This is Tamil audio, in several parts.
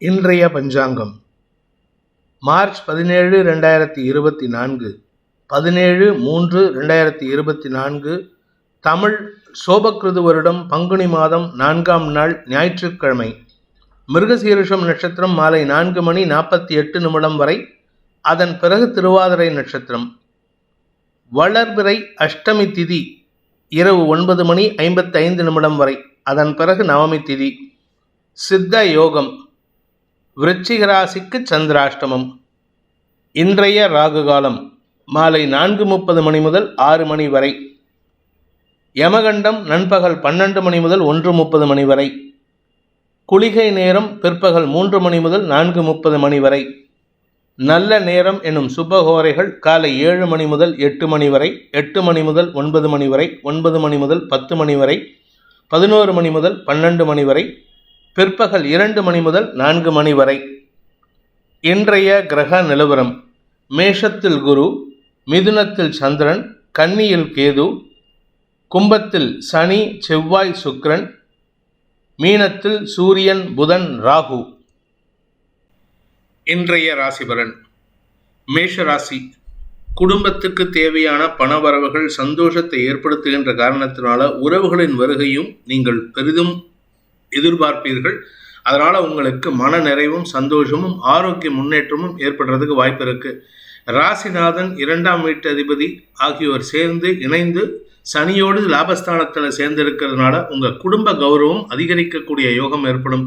இன்றைய பஞ்சாங்கம் மார்ச் 17, 2024, 17/3/2024, தமிழ் சோபக்கிருது வருடம் பங்குனி மாதம் 4ஆம் நாள் ஞாயிற்றுக்கிழமை. மிருகசீரிஷம் நட்சத்திரம் மாலை 4:48 வரை, அதன் பிறகு திருவாதிரை நட்சத்திரம். வளர்பிறை அஷ்டமி திதி இரவு 9:55 வரை, அதன் பிறகு நவமி திதி. சித்த யோகம். விருச்சிக ராசிக்கு சந்திராஷ்டமம். இன்றைய ராகு காலம் மாலை 4:30 முதல் 6 வரை. யமகண்டம் நண்பகல் 12 முதல் 1:30 வரை. குளிகை நேரம் பிற்பகல் 3 முதல் 4:30 வரை. நல்ல நேரம் எனும் சுபகோரைகள் காலை 7 முதல் 8 வரை, 8 முதல் 9 வரை, 9 முதல் 10 வரை, 11 முதல் 12 வரை, பிற்பகல் 2 முதல் 4 வரை. இன்றைய கிரக நிலவரம்: மேஷத்தில் குரு, மிதுனத்தில் சந்திரன், கன்னியில் கேது, கும்பத்தில் சனி, செவ்வாய், சுக்கிரன், மீனத்தில் சூரியன், புதன், ராகு. இன்றைய ராசிபலன். மேஷ ராசி. குடும்பத்துக்கு தேவையான பணவரவுகள் சந்தோஷத்தை ஏற்படுத்துகின்ற காரணத்தினால உறவுகளின் வருகையும் நீங்கள் பெரிதும் எதிர்பார்ப்பீர்கள். அதனால் உங்களுக்கு மன நிறைவும் சந்தோஷமும் ஆரோக்கிய முன்னேற்றமும் ஏற்படுறதுக்கு வாய்ப்பு இருக்குது. ராசிநாதன் 2ஆம் வீட்டு அதிபதி ஆகியோர் இணைந்து சனியோடு லாபஸ்தானத்தில் சேர்ந்திருக்கிறதுனால உங்கள் குடும்ப கௌரவம் அதிகரிக்கக்கூடிய யோகம் ஏற்படும்.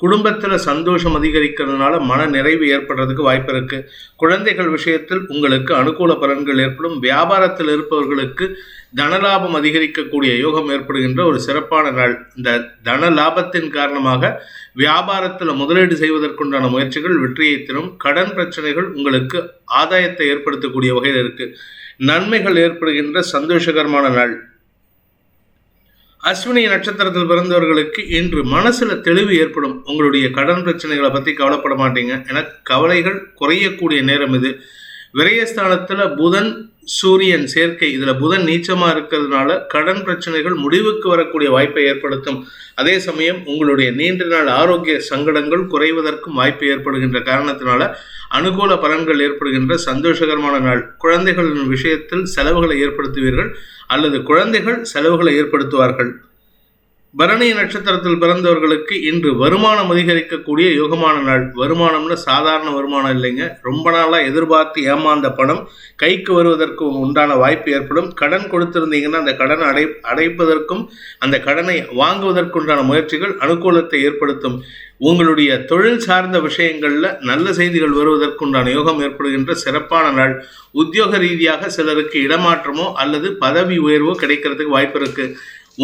குடும்பத்தில் சந்தோஷம் அதிகரிக்கிறதுனால மன நிறைவு ஏற்படுறதுக்கு வாய்ப்பு இருக்குது. குழந்தைகள் விஷயத்தில் உங்களுக்கு அனுகூல பலன்கள் ஏற்படும். வியாபாரத்தில் இருப்பவர்களுக்கு தனலாபம் அதிகரிக்கக்கூடிய யோகம் ஏற்படுகின்ற ஒரு சிறப்பான நாள். இந்த தன லாபத்தின் காரணமாக வியாபாரத்தில் முதலீடு செய்வதற்குண்டான முயற்சிகள் வெற்றியை தரும். கடன் பிரச்சனைகள் உங்களுக்கு ஆதாயத்தை ஏற்படுத்தக்கூடிய வகையில் இருக்குது. நன்மைகள் ஏற்படுகின்ற சந்தோஷகரமான நாள். அஸ்வினி நட்சத்திரத்தில் பிறந்தவர்களுக்கு இன்று மனசுல தெளிவு ஏற்படும். உங்களுடைய கடன் பிரச்சனைகளை பற்றி கவலைப்பட மாட்டீங்க. என கவலைகள் குறையக்கூடிய நேரம் இது. விரயஸ்தானத்தில் புதன் சூரியன் சேர்க்கை. இதில் புதன் நீச்சமாக இருக்கிறதுனால கடன் பிரச்சனைகள் முடிவுக்கு வரக்கூடிய வாய்ப்பை ஏற்படுத்தும். அதே சமயம் உங்களுடைய நீண்ட நாள் ஆரோக்கிய சங்கடங்கள் குறைவதற்கும் வாய்ப்பு ஏற்படுகின்ற காரணத்தினால அனுகூல பலன்கள் ஏற்படுகின்ற சந்தோஷகரமான நாள். குழந்தைகளின் விஷயத்தில் செலவுகளை ஏற்படுத்துவீர்கள் அல்லது குழந்தைகள் செலவுகளை ஏற்படுத்துவார்கள். பரணி நட்சத்திரத்தில் பிறந்தவர்களுக்கு இன்று வருமானம் அதிகரிக்கக்கூடிய யோகமான நாள். வருமானம்னு சாதாரண வருமானம் இல்லைங்க. ரொம்ப நாளாக எதிர்பார்த்து ஏமாந்த பணம் கைக்கு வருவதற்கு உண்டான வாய்ப்பு ஏற்படும். கடன் கொடுத்திருந்தீங்கன்னா அந்த கடனை அடைப்பதற்கும் அந்த கடனை வாங்குவதற்குண்டான முயற்சிகள் அனுகூலத்தை ஏற்படுத்தும். உங்களுடைய தொழில் சார்ந்த விஷயங்களில் நல்ல செய்திகள் வருவதற்குண்டான யோகம் ஏற்படுகின்ற சிறப்பான நாள். உத்தியோக ரீதியாக சிலருக்கு இடமாற்றமோ அல்லது பதவி உயர்வோ கிடைக்கிறதுக்கு வாய்ப்பு இருக்குது.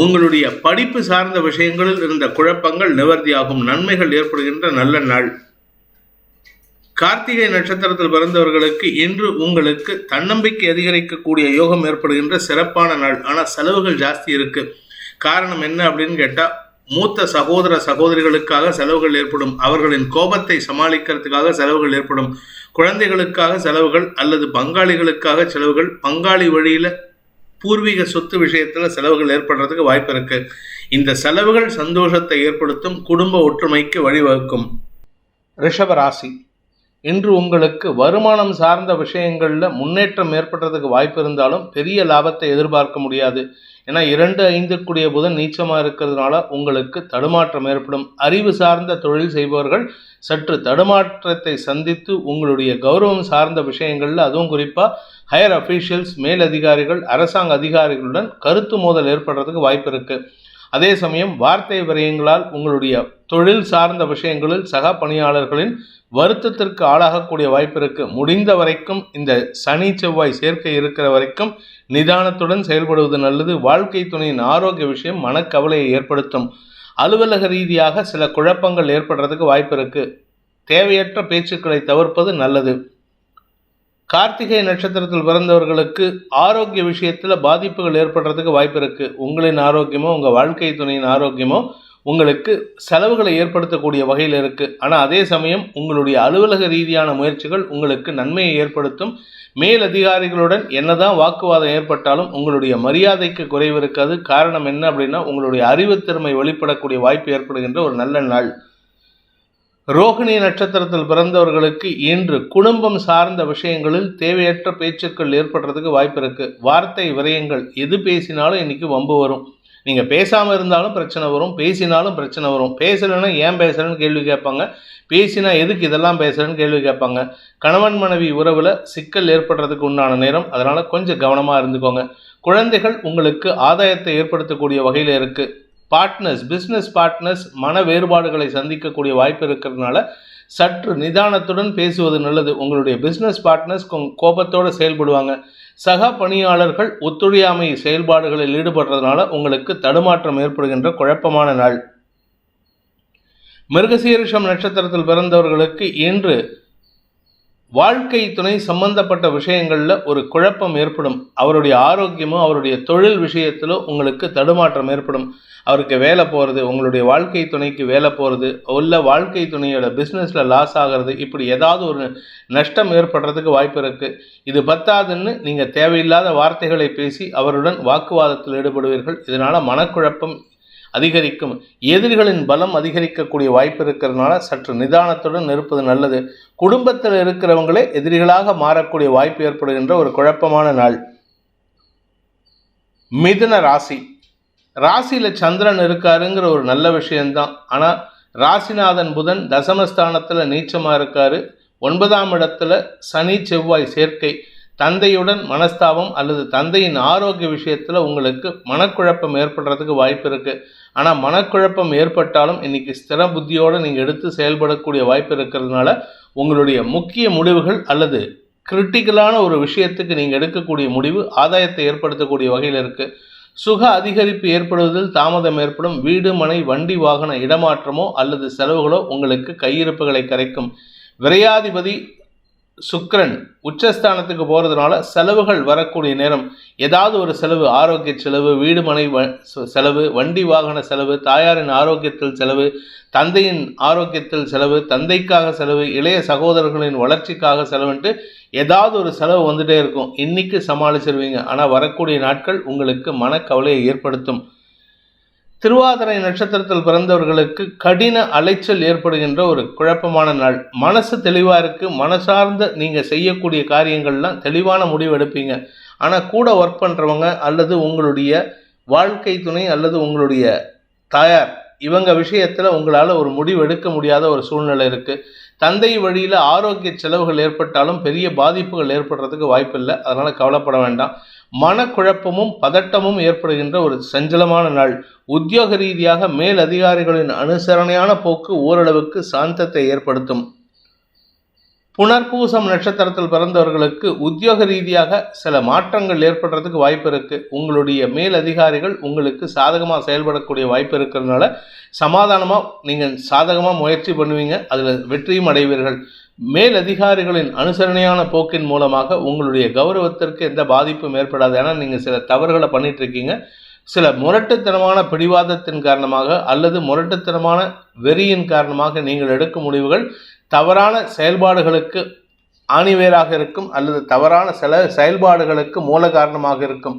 உங்களுடைய படிப்பு சார்ந்த விஷயங்களில் இருந்த குழப்பங்கள் நிவர்த்தியாகும். நன்மைகள் ஏற்படுகின்ற நல்ல நாள். கார்த்திகை நட்சத்திரத்தில் பிறந்தவர்களுக்கு இன்று உங்களுக்கு தன்னம்பிக்கை அதிகரிக்கக்கூடிய யோகம் ஏற்படுகின்ற சிறப்பான நாள். ஆனால் செலவுகள் ஜாஸ்தி இருக்கு. காரணம் என்ன அப்படின்னு கேட்டால், மூத்த சகோதர சகோதரிகளுக்காக செலவுகள் ஏற்படும். அவர்களின் கோபத்தை சமாளிக்கிறதுக்காக செலவுகள் ஏற்படும். குழந்தைகளுக்காக செலவுகள் அல்லது பங்காளிகளுக்காக செலவுகள், பங்காளி வழியில் பூர்வீக சொத்து விஷயத்தில் செலவுகள் ஏற்படுறதுக்கு வாய்ப்பு இருக்கு. இந்த செலவுகள் சந்தோஷத்தை ஏற்படுத்தும். குடும்ப ஒற்றுமைக்கு வழிவகுக்கும். ரிஷபராசி. இன்று உங்களுக்கு வருமானம் சார்ந்த விஷயங்களில் முன்னேற்றம் ஏற்படுறதுக்கு வாய்ப்பு இருந்தாலும் பெரிய லாபத்தை எதிர்பார்க்க முடியாது. ஏன்னா 2-5 புதன் நீச்சமாக இருக்கிறதுனால உங்களுக்கு தடுமாற்றம் ஏற்படும். அறிவு சார்ந்த தொழில் செய்பவர்கள் சற்று தடுமாற்றத்தை சந்தித்து உங்களுடைய கௌரவம் சார்ந்த விஷயங்களில், அதுவும் குறிப்பாக ஹையர் அஃபீஷியல்ஸ், மேலதிகாரிகள், அரசாங்க அதிகாரிகளுடன் கருத்து மோதல் ஏற்படுறதுக்கு வாய்ப்பு இருக்குது. அதே சமயம் வார்த்தை விரயங்களால் உங்களுடைய தொழில் சார்ந்த விஷயங்களில் சக பணியாளர்களின் வருத்தத்திற்கு ஆளாகக்கூடிய வாய்ப்பு இருக்கு. முடிந்த வரைக்கும் இந்த சனி செவ்வாய் சேர்க்கை இருக்கிற வரைக்கும் நிதானத்துடன் செயல்படுவது நல்லது. வாழ்க்கை துணையின் ஆரோக்கிய விஷயம் மனக்கவலையை ஏற்படுத்தும். அலுவலக ரீதியாக சில குழப்பங்கள் ஏற்படுறதுக்கு வாய்ப்பு இருக்கு. தேவையற்ற பேச்சுக்களை தவிர்ப்பது நல்லது. கார்த்திகை நட்சத்திரத்தில் பிறந்தவர்களுக்கு ஆரோக்கிய விஷயத்தில் பாதிப்புகள் ஏற்படுறதுக்கு வாய்ப்பு இருக்கு. உங்களின் ஆரோக்கியமோ உங்கள் வாழ்க்கை துணையின் ஆரோக்கியமோ உங்களுக்கு செலவுகளை ஏற்படுத்தக்கூடிய வகையில் இருக்குது. ஆனால் அதே சமயம் உங்களுடைய அலுவலக ரீதியான முயற்சிகள் உங்களுக்கு நன்மையை ஏற்படுத்தும். மேல் அதிகாரிகளுடன் என்னதான் வாக்குவாதம் ஏற்பட்டாலும் உங்களுடைய மரியாதைக்கு குறைவு இருக்காது. காரணம் என்ன அப்படின்னா, உங்களுடைய அறிவுத்திறமை வெளிப்படக்கூடிய வாய்ப்பு ஏற்படுகின்ற ஒரு நல்ல நாள். ரோகிணி நட்சத்திரத்தில் பிறந்தவர்களுக்கு இன்று குடும்பம் சார்ந்த விஷயங்களில் தேவையற்ற பேச்சுக்கள் ஏற்படுறதுக்கு வாய்ப்பு இருக்கு. வார்த்தை விரயங்கள், எது பேசினாலும் இன்னைக்கு வம்பு வரும். நீங்க பேசாம இருந்தாலும் பிரச்சனை வரும், பேசினாலும் பிரச்சனை வரும். பேசலைன்னா ஏன் பேசுறேன்னு கேள்வி கேட்பாங்க, பேசினா எதுக்கு இதெல்லாம் பேசுறேன்னு கேள்வி கேட்பாங்க. கணவன் மனைவி உறவுல சிக்கல் ஏற்படுறதுக்கு உண்டான நேரம், அதனால கொஞ்சம் கவனமா இருந்துக்கோங்க. குழந்தைகள் உங்களுக்கு ஆதாயத்தை ஏற்படுத்தக்கூடிய வகையில் இருக்கு. பார்ட்னர்ஸ், பிஸ்னஸ் பார்ட்னர்ஸ் மன வேறுபாடுகளை சந்திக்கக்கூடிய வாய்ப்பு இருக்கிறதுனால சற்று நிதானத்துடன் பேசுவது நல்லது. உங்களுடைய பிஸ்னஸ் பார்ட்னர்ஸ் கோபத்தோடு செயல்படுவாங்க. சக பணியாளர்கள் ஒத்துழையாமை செயல்பாடுகளில் ஈடுபடுறதுனால உங்களுக்கு தடுமாற்றம் ஏற்படுகின்ற குழப்பமான நாள். மிருகசீரிஷம் நட்சத்திரத்தில் பிறந்தவர்களுக்கு இன்று வாழ்க்கை துணை சம்பந்தப்பட்ட விஷயங்களில் ஒரு குழப்பம் ஏற்படும். அவருடைய ஆரோக்கியமோ அவருடைய தொழில் விஷயத்திலோ உங்களுக்கு தடுமாற்றம் ஏற்படும். அவருக்கு வேலை போகிறது, உங்களுடைய வாழ்க்கை துணைக்கு வேலை போகிறது, உள்ள வாழ்க்கை துணையோட பிஸ்னஸில் லாஸ் ஆகிறது, இப்படி ஏதாவது ஒரு நஷ்டம் ஏற்படுறதுக்கு வாய்ப்பு இருக்குது. இது பத்தாதுன்னு நீங்கள் தேவையில்லாத வார்த்தைகளை பேசி அவருடன் வாக்குவாதத்தில் ஈடுபடுவீர்கள். இதனால் மனக்குழப்பம் அதிகரிக்கும். எதிரிகளின் பலம் அதிகரிக்கக்கூடிய வாய்ப்பு இருக்கிறதுனால சற்று நிதானத்துடன் இருப்பது நல்லது. குடும்பத்தில் இருக்கிறவங்களே எதிரிகளாக மாறக்கூடிய வாய்ப்பு ஏற்படுகின்ற ஒரு குழப்பமான நாள். மிதுன ராசி. ராசியில் சந்திரன் இருக்காருங்கிற ஒரு நல்ல விஷயம்தான். ஆனால் ராசிநாதன் புதன் தசமஸ்தானத்தில் நீச்சமாக இருக்காரு. 9ஆம் இடத்துல சனி செவ்வாய் சேர்க்கை. தந்தையுடன் மனஸ்தாபம் அல்லது தந்தையின் ஆரோக்கிய விஷயத்தில் உங்களுக்கு மனக்குழப்பம் ஏற்படுறதுக்கு வாய்ப்பு இருக்குது. ஆனால் மனக்குழப்பம் ஏற்பட்டாலும் இன்னைக்கு ஸ்திர புத்தியோடு நீங்கள் எடுத்து செயல்படக்கூடிய வாய்ப்பு இருக்கிறதுனால உங்களுடைய முக்கிய முடிவுகள் அல்லது கிரிட்டிக்கலான ஒரு விஷயத்துக்கு நீங்கள் எடுக்கக்கூடிய முடிவு ஆதாயத்தை ஏற்படுத்தக்கூடிய வகையில் இருக்குது. சுக அதிகரிப்பு ஏற்படுவதில் தாமதம் ஏற்படும். வீடு மனை வண்டி வாகன இடமாற்றமோ அல்லது செலவுகளோ உங்களுக்கு கையிருப்புகளை கரைக்கும். விரையாதிபதி சுக்கிரன் உச்சஸ்தானத்துக்கு போகிறதுனால செலவுகள் வரக்கூடிய நேரம். ஏதாவது ஒரு செலவு, ஆரோக்கிய செலவு, வீடு மனை செலவு, வண்டி வாகன செலவு, தாயாரின் ஆரோக்கியத்தில் செலவு, தந்தையின் ஆரோக்கியத்தில் செலவு, தந்தைக்காக செலவு, இளைய சகோதரர்களின் வளர்ச்சிக்காக செலவுன்ட்டு ஏதாவது ஒரு செலவு வந்துட்டே இருக்கும். இன்னைக்கு சமாளிச்சிருவீங்க. ஆனால் வரக்கூடிய நாட்கள் உங்களுக்கு மனக்கவலையை ஏற்படுத்தும். திருவாதிரை நட்சத்திரத்தில் பிறந்தவர்களுக்கு கடின அலைச்சல் ஏற்படுகின்ற ஒரு குழப்பமான நாள். மனசு தெளிவாக இருக்குது. மனசார்ந்த நீங்கள் செய்யக்கூடிய காரியங்கள்லாம் தெளிவான முடிவு எடுப்பீங்க. ஆனால் கூட ஒர்க் பண்ணுறவங்க அல்லது உங்களுடைய வாழ்க்கை துணை அல்லது உங்களுடைய தாயார் இவங்க விஷயத்தில் உங்களால் ஒரு முடிவு எடுக்க முடியாத ஒரு சூழ்நிலை இருக்குது. தந்தை வழியில் ஆரோக்கிய செலவுகள் ஏற்பட்டாலும் பெரிய பாதிப்புகள் ஏற்படுறதுக்கு வாய்ப்பில்லை. அதனால் கவலைப்பட வேண்டாம். மனக்குழப்பமும் பதட்டமும் ஏற்படுகின்ற ஒரு சஞ்சலமான நாள். உத்தியோக ரீதியாக மேல் அதிகாரிகளின் அனுசரணையான போக்கு ஓரளவுக்கு சாந்தத்தை ஏற்படுத்தும். புனர்பூசம் நட்சத்திரத்தில் பிறந்தவர்களுக்கு உத்தியோக ரீதியாக சில மாற்றங்கள் ஏற்படுறதுக்கு வாய்ப்பு இருக்குது. உங்களுடைய மேல் அதிகாரிகள் உங்களுக்கு சாதகமாக செயல்படக்கூடிய வாய்ப்பு இருக்கிறதுனால சமாதானமாக நீங்கள் சாதகமாக முயற்சி பண்ணுவீங்க. அதில் வெற்றியும் அடைவீர்கள். மேல் அதிகாரிகளின் அனுசரணையான போக்கின் மூலமாக உங்களுடைய கௌரவத்திற்கு எந்த பாதிப்பும் ஏற்படாது. ஏன்னா நீங்கள் சில தவறுகளை பண்ணிட்டு இருக்கீங்க. சில முரட்டுத்தனமான பிடிவாதத்தின் காரணமாக அல்லது முரட்டுத்தனமான வெறியின் காரணமாக நீங்கள் எடுக்கும் முடிவுகள் தவறான செயல்பாடுகளுக்கு ஆணிவேராக இருக்கும் அல்லது தவறான செயல்பாடுகளுக்கு மூல காரணமாக இருக்கும்.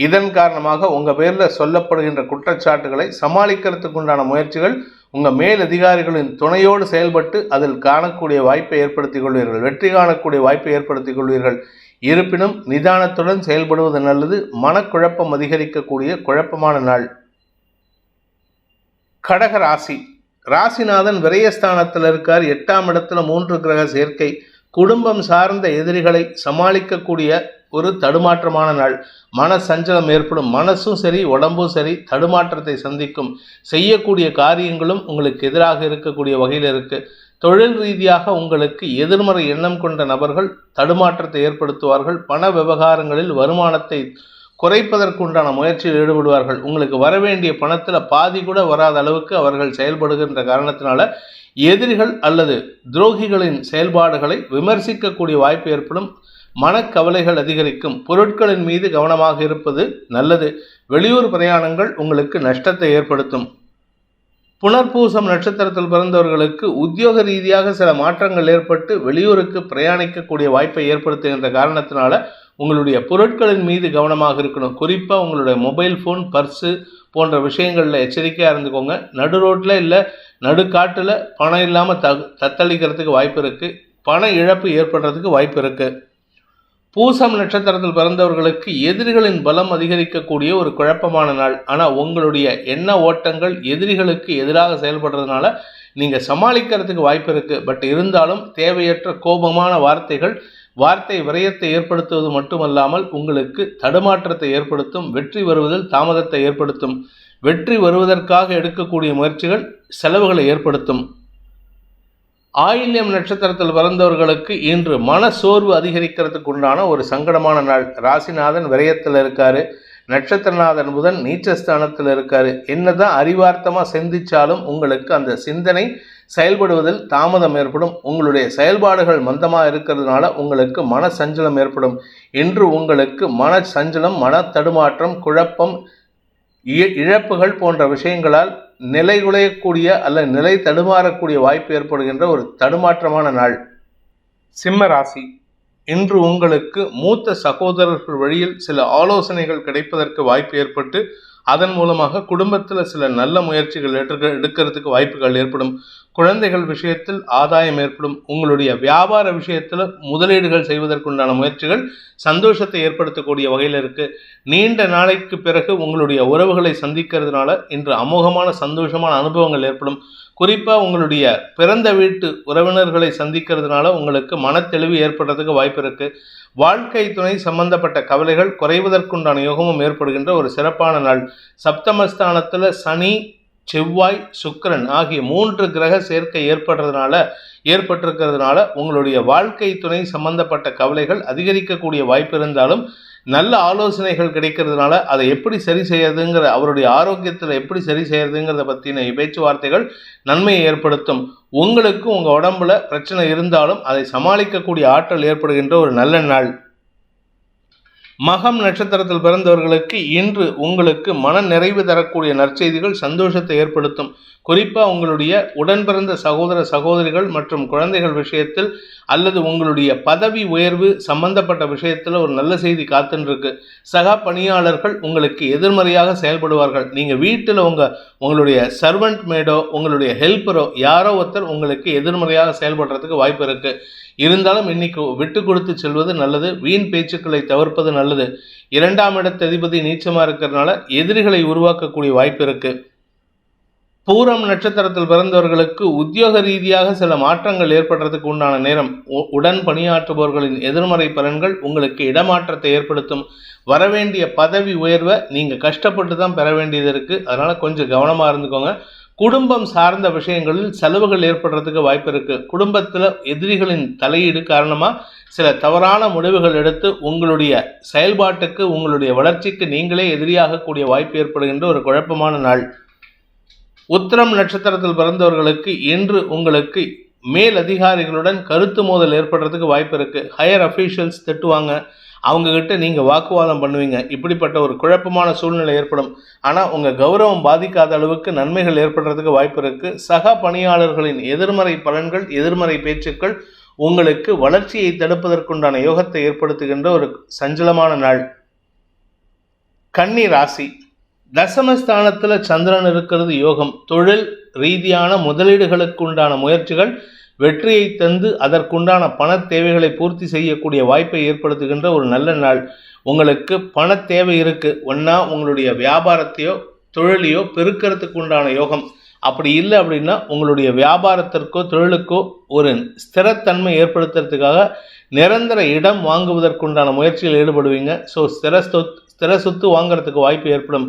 இதன் காரணமாக உங்கள் பேரில் சொல்லப்படுகின்ற குற்றச்சாட்டுகளை சமாளிக்கிறதுக்கு உண்டான முயற்சிகள் உங்கள் மேல் அதிகாரிகளின் துணையோடு செயல்பட்டு அதில் காணக்கூடிய வாய்ப்பை ஏற்படுத்திக் கொள்வீர்கள். வெற்றி காணக்கூடிய வாய்ப்பை ஏற்படுத்திக் கொள்வீர்கள். இருப்பினும் நிதானத்துடன் செயல்படுவது நல்லது. மனக்குழப்பம் அதிகரிக்கக்கூடிய குழப்பமான நாள். கடக ராசி. ராசிநாதன் விரயஸ்தானத்தில் இருக்கார். 8ஆம் இடத்துல 3 கிரக சேர்க்கை. குடும்பம் சார்ந்த எதிரிகளை சமாளிக்கக்கூடிய ஒரு தடுமாற்றமான நாள். மன சஞ்சலம் ஏற்படும். மனசும் சரி உடம்பும் சரி தடுமாற்றத்தை சந்திக்கும். செய்யக்கூடிய காரியங்களும் உங்களுக்கு எதிராக இருக்கக்கூடிய வகையில் இருக்கு. தொழில் ரீதியாக உங்களுக்கு எதிர்மறை எண்ணம் கொண்ட நபர்கள் தடுமாற்றத்தை ஏற்படுத்துவார்கள். பண விவகாரங்களில் வருமானத்தை குறைப்பதற்குண்டான முயற்சியில் ஈடுபடுவார்கள். உங்களுக்கு வரவேண்டிய பணத்தில் பாதி கூட வராத அளவுக்கு அவர்கள் செயல்படுகின்ற காரணத்தினால எதிரிகள் அல்லது துரோகிகளின் செயல்பாடுகளை விமர்சிக்கக்கூடிய வாய்ப்பு ஏற்படும். மனக்கவலைகள் அதிகரிக்கும். பொருட்களின் மீது கவனமாக இருப்பது நல்லது. வெளியூர் பிரயாணங்கள் உங்களுக்கு நஷ்டத்தை ஏற்படுத்தும். புனர்பூசம் நட்சத்திரத்தில் பிறந்தவர்களுக்கு உத்தியோக ரீதியாக சில மாற்றங்கள் ஏற்பட்டு வெளியூருக்கு பிரயாணிக்கக்கூடிய வாய்ப்பை ஏற்படுத்துகின்ற காரணத்தினால உங்களுடைய பொருட்களின் மீது கவனமாக இருக்கணும். குறிப்பாக உங்களுடைய மொபைல் ஃபோன், பர்ஸு போன்ற விஷயங்களில் எச்சரிக்கையாக இருந்துக்கோங்க. நடு ரோட்டில் இல்லை நடுக்காட்டில் பணம் இல்லாமல் தத்தளிக்கிறதுக்கு வாய்ப்பு இருக்குது. பண இழப்பு ஏற்படுறதுக்கு வாய்ப்பு இருக்குது. பூசம் நட்சத்திரத்தில் பிறந்தவர்களுக்கு எதிரிகளின் பலம் அதிகரிக்கக்கூடிய ஒரு குழப்பமான நாள். ஆனால் உங்களுடைய எண்ண ஓட்டங்கள் எதிரிகளுக்கு எதிராக செயல்படுறதுனால நீங்கள் சமாளிக்கிறதுக்கு வாய்ப்பு இருக்குது. பட் இருந்தாலும் தேவையற்ற கோபமான வார்த்தை விரயத்தை ஏற்படுத்துவது மட்டுமல்லாமல் உங்களுக்கு தடுமாற்றத்தை ஏற்படுத்தும். வெற்றி வருவதில் தாமதத்தை ஏற்படுத்தும். வெற்றி வருவதற்காக எடுக்கக்கூடிய முயற்சிகள் செலவுகளை ஏற்படுத்தும். ஆயில்யம் நட்சத்திரத்தில் பிறந்தவர்களுக்கு இன்று மன சோர்வு அதிகரிக்கிறதுக்கு உண்டான ஒரு சங்கடமான நாள். ராசிநாதன் விரயத்தில் இருக்காரு. நட்சத்திரநாதன் புதன் நீச்சஸ்தானத்தில் இருக்காரு. என்னதான் அறிவார்த்தமாக சிந்திச்சாலும் உங்களுக்கு அந்த சிந்தனை செயல்படுவதில் தாமதம் ஏற்படும். உங்களுடைய செயல்பாடுகள் மந்தமாக இருக்கிறதுனால உங்களுக்கு மன சஞ்சலம் ஏற்படும். இன்று உங்களுக்கு மன சஞ்சலம், மன தடுமாற்றம், குழப்பம், இழப்புகள் போன்ற விஷயங்களால் நிலைகுலையக்கூடிய அல்ல நிலை தடுமாறக்கூடிய வாய்ப்பு ஏற்படுகின்ற ஒரு தடுமாற்றமான நாள். சிம்ம ராசி, இன்று உங்களுக்கு மூத்த சகோதரர்கள் வழியில் சில ஆலோசனைகள் கிடைப்பதற்கு வாய்ப்பு ஏற்பட்டு அதன் மூலமாக குடும்பத்தில் சில நல்ல முயற்சிகள் எடுக்கிறதுக்கு வாய்ப்புகள் ஏற்படும். குழந்தைகள் விஷயத்தில் ஆதாயம் ஏற்படும். உங்களுடைய வியாபார விஷயத்தில் முதலீடுகள் செய்வதற்குண்டான முயற்சிகள் சந்தோஷத்தை ஏற்படுத்தக்கூடிய வகையில் இருக்குது. நீண்ட நாளைக்கு பிறகு உங்களுடைய உறவுகளை சந்திக்கிறதுனால இன்று அமோகமான சந்தோஷமான அனுபவங்கள் ஏற்படும். குறிப்பாக உங்களுடைய பிறந்த வீட்டு உறவினர்களை சந்திக்கிறதுனால உங்களுக்கு மனத்தெளிவு ஏற்படுறதுக்கு வாய்ப்பு இருக்குது. வாழ்க்கை துணை சம்பந்தப்பட்ட கவலைகள் குறைவதற்குண்டான யோகமும் ஏற்படுகின்ற ஒரு சிறப்பான நாள். சப்தமஸ்தானத்தில் சனி, செவ்வாய், சுக்கிரன் ஆகிய 3 கிரக சேர்க்கை ஏற்பட்டிருக்கிறதுனால உங்களுடைய வாழ்க்கை துணை சம்பந்தப்பட்ட கவலைகள் அதிகரிக்கக்கூடிய வாய்ப்பு இருந்தாலும் நல்ல ஆலோசனைகள் கிடைக்கிறதுனால அதை எப்படி சரி செய்யறதுங்கிற, அவருடைய ஆரோக்கியத்தில் எப்படி சரி செய்யறதுங்கிறத பற்றின பேச்சுவார்த்தைகள் நன்மையை ஏற்படுத்தும். உங்களுக்கு உங்கள் உடம்புல பிரச்சனை இருந்தாலும் அதை சமாளிக்கக்கூடிய ஆற்றல் ஏற்படுகின்ற ஒரு நல்ல நாள். மகம் நட்சத்திரத்தில் பிறந்தவர்களுக்கு இன்று உங்களுக்கு மன நிறைவு தரக்கூடிய நற்செய்திகள் சந்தோஷத்தை ஏற்படுத்தும். குறிப்பாக உங்களுடைய உடன் பிறந்த சகோதரிகள் மற்றும் குழந்தைகள் விஷயத்தில் அல்லது உங்களுடைய பதவி உயர்வு சம்பந்தப்பட்ட விஷயத்தில் ஒரு நல்ல செய்தி காத்துருக்கு. சக பணியாளர்கள் உங்களுக்கு எதிர்மறையாக செயல்படுவார்கள். நீங்கள் வீட்டில் உங்களுடைய சர்வெண்ட் மேடோ உங்களுடைய ஹெல்ப்பரோ யாரோ ஒருத்தர் உங்களுக்கு எதிர்மறையாக செயல்படுறதுக்கு வாய்ப்பு இருக்குது. இருந்தாலும் இன்னைக்கு விட்டு கொடுத்து செல்வது நல்லது. வீண் பேச்சுக்களை தவிர்ப்பது நல்லது. 2ஆம் இடத்து அதிபதி நீச்சமாக இருக்கிறதுனால எதிரிகளை உருவாக்கக்கூடிய வாய்ப்பு இருக்குது. பூரம் நட்சத்திரத்தில் பிறந்தவர்களுக்கு உத்தியோக ரீதியாக சில மாற்றங்கள் ஏற்படுறதுக்கு உண்டான நேரம். உடன் பணியாற்றுபவர்களின் எதிர்மறை பலன்கள் உங்களுக்கு இடமாற்றத்தை ஏற்படுத்தும். வரவேண்டிய பதவி உயர்வை நீங்கள் கஷ்டப்பட்டு தான் பெற வேண்டியது இருக்குது. அதனால் கொஞ்சம் கவனமாக இருந்துக்கோங்க. குடும்பம் சார்ந்த விஷயங்களில் செலவுகள் ஏற்படுறதுக்கு வாய்ப்பு இருக்குது. குடும்பத்தில் எதிரிகளின் தலையீடு காரணமாக சில தவறான முடிவுகள் எடுத்து உங்களுடைய செயல்பாட்டுக்கு உங்களுடைய வளர்ச்சிக்கு நீங்களே எதிரியாகக்கூடிய வாய்ப்பு ஏற்படுகின்ற ஒரு குழப்பமான நாள். உத்திரம் நட்சத்திரத்தில் பிறந்தவர்களுக்கு இன்று உங்களுக்கு மேல் அதிகாரிகளுடன் கருத்து மோதல் ஏற்படுறதுக்கு வாய்ப்பு இருக்குது. ஹையர் அஃபீஷியல்ஸ் திட்டுவாங்க, அவங்கக்கிட்ட நீங்கள் வாக்குவாதம் பண்ணுவீங்க. இப்படிப்பட்ட ஒரு குழப்பமான சூழ்நிலை ஏற்படும். ஆனால் உங்கள் கௌரவம் பாதிக்காத அளவுக்கு நன்மைகள் ஏற்படுறதுக்கு வாய்ப்பு இருக்குது. சக பணியாளர்களின் எதிர்மறை பலன்கள், எதிர்மறை பேச்சுக்கள் உங்களுக்கு வளர்ச்சியை தடுப்பதற்குண்டான யோகத்தை ஏற்படுத்துகின்ற ஒரு சஞ்சலமான நாள். கன்னி ராசி, தசமஸ்தானத்தில் சந்திரன் இருக்கிறது யோகம். தொழில் ரீதியான முதலீடுகளுக்கு உண்டான முயற்சிகள் வெற்றியை தந்து அதற்குண்டான பண தேவைகளை பூர்த்தி செய்யக்கூடிய வாய்ப்பை ஏற்படுத்துகின்ற ஒரு நல்ல நாள். உங்களுக்கு பண தேவை இருக்குது. ஒன்றா உங்களுடைய வியாபாரத்தையோ தொழிலையோ பெருக்கிறதுக்கு உண்டான யோகம். அப்படி இல்லை அப்படின்னா உங்களுடைய வியாபாரத்திற்கோ தொழிலுக்கோ ஒரு ஸ்திரத்தன்மை ஏற்படுத்துறதுக்காக நிரந்தர இடம் வாங்குவதற்குண்டான முயற்சியில் ஈடுபடுவீங்க. ஸோ ஸ்திர சொத்து வாங்கிறதுக்கு வாய்ப்பு ஏற்படும்.